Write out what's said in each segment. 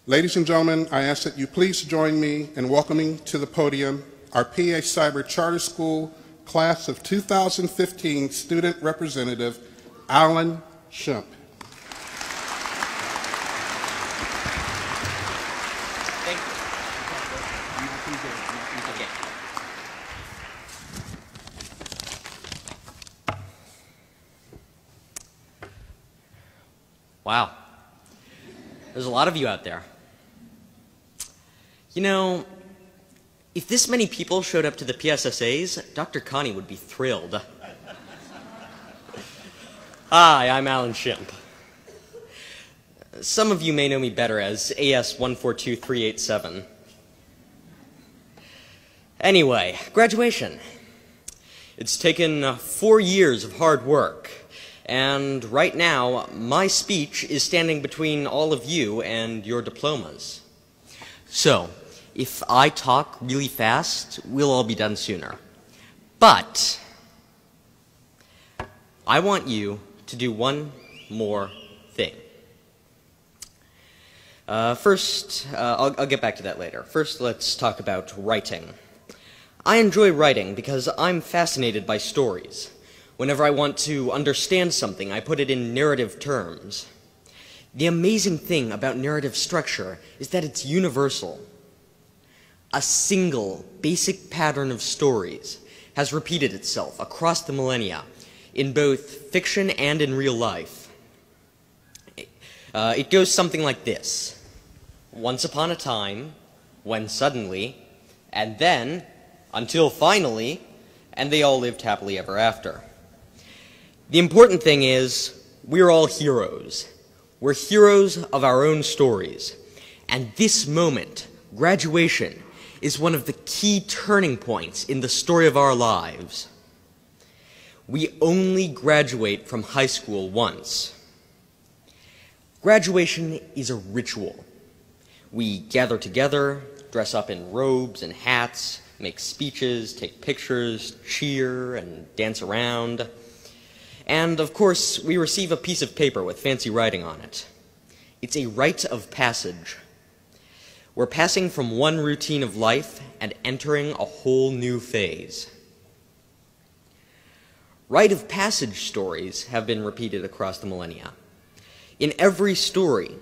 Ladies and gentlemen, I ask that you please join me in welcoming to the podium our PA Cyber Charter School Class of 2015 Student Representative, Alan Shimp. Thank you. Wow. There's a lot of you out there. You know, if this many people showed up to the PSSAs, Dr. Connie would be thrilled. Hi, I'm Alan Shimp. Some of you may know me better as AS142387. Anyway, graduation. It's taken 4 years of hard work, and right now, my speech is standing between all of you and your diplomas. So, if I talk really fast, we'll all be done sooner. But I want you to do one more thing. First, I'll get back to that later. First, let's talk about writing. I enjoy writing because I'm fascinated by stories. Whenever I want to understand something, I put it in narrative terms. The amazing thing about narrative structure is that it's universal. A single, basic pattern of stories has repeated itself across the millennia in both fiction and in real life. It goes something like this. Once upon a time, when suddenly, and then, until finally, and they all lived happily ever after. The important thing is, we're all heroes. We're heroes of our own stories. And this moment, graduation, is one of the key turning points in the story of our lives. We only graduate from high school once. Graduation is a ritual. We gather together, dress up in robes and hats, make speeches, take pictures, cheer, and dance around. And, of course, we receive a piece of paper with fancy writing on it. It's a rite of passage. We're passing from one routine of life and entering a whole new phase. Rite of passage stories have been repeated across the millennia. In every story,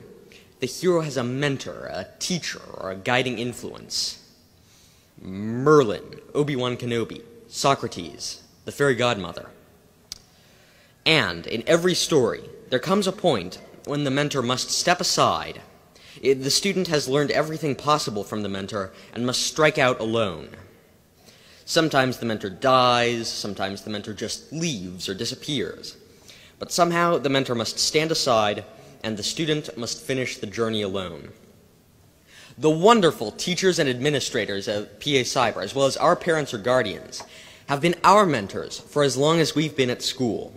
the hero has a mentor, a teacher, or a guiding influence. Merlin, Obi-Wan Kenobi, Socrates, the fairy godmother. And in every story, there comes a point when the mentor must step aside. The student has learned everything possible from the mentor and must strike out alone. Sometimes the mentor dies, sometimes the mentor just leaves or disappears. But somehow the mentor must stand aside and the student must finish the journey alone. The wonderful teachers and administrators of PA Cyber, as well as our parents or guardians, have been our mentors for as long as we've been at school.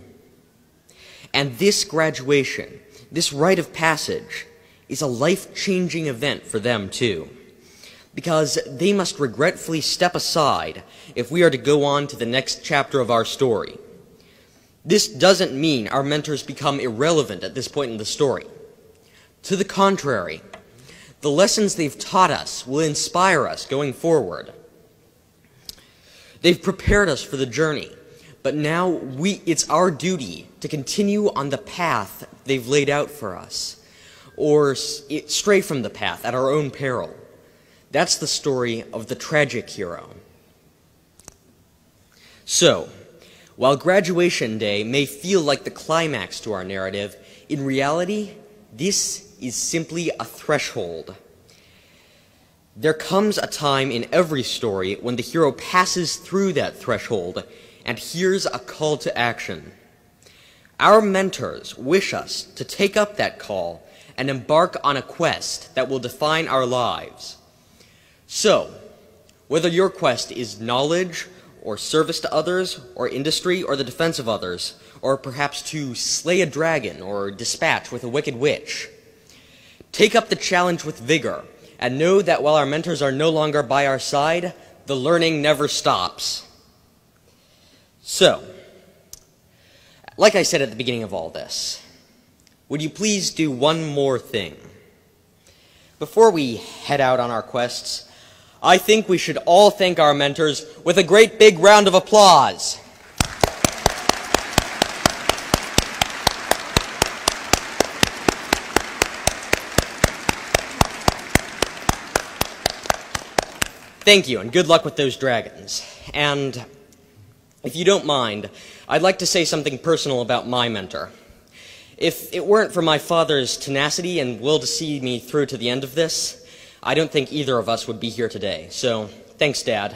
And this graduation, this rite of passage, is a life-changing event for them too, because they must regretfully step aside if we are to go on to the next chapter of our story. This doesn't mean our mentors become irrelevant at this point in the story. To the contrary, the lessons they've taught us will inspire us going forward. They've prepared us for the journey, but now it's our duty to continue on the path they've laid out for us, or stray from the path at our own peril. That's the story of the tragic hero. So, while graduation day may feel like the climax to our narrative, in reality, this is simply a threshold. There comes a time in every story when the hero passes through that threshold and hears a call to action. Our mentors wish us to take up that call and embark on a quest that will define our lives. So, whether your quest is knowledge, or service to others, or industry, or the defense of others, or perhaps to slay a dragon, or dispatch with a wicked witch, take up the challenge with vigor, and know that while our mentors are no longer by our side, the learning never stops. So, like I said at the beginning of all this, would you please do one more thing? Before we head out on our quests, I think we should all thank our mentors with a great big round of applause. Thank you, and good luck with those dragons. And if you don't mind, I'd like to say something personal about my mentor. If it weren't for my father's tenacity and will to see me through to the end of this, I don't think either of us would be here today. So, thanks, Dad.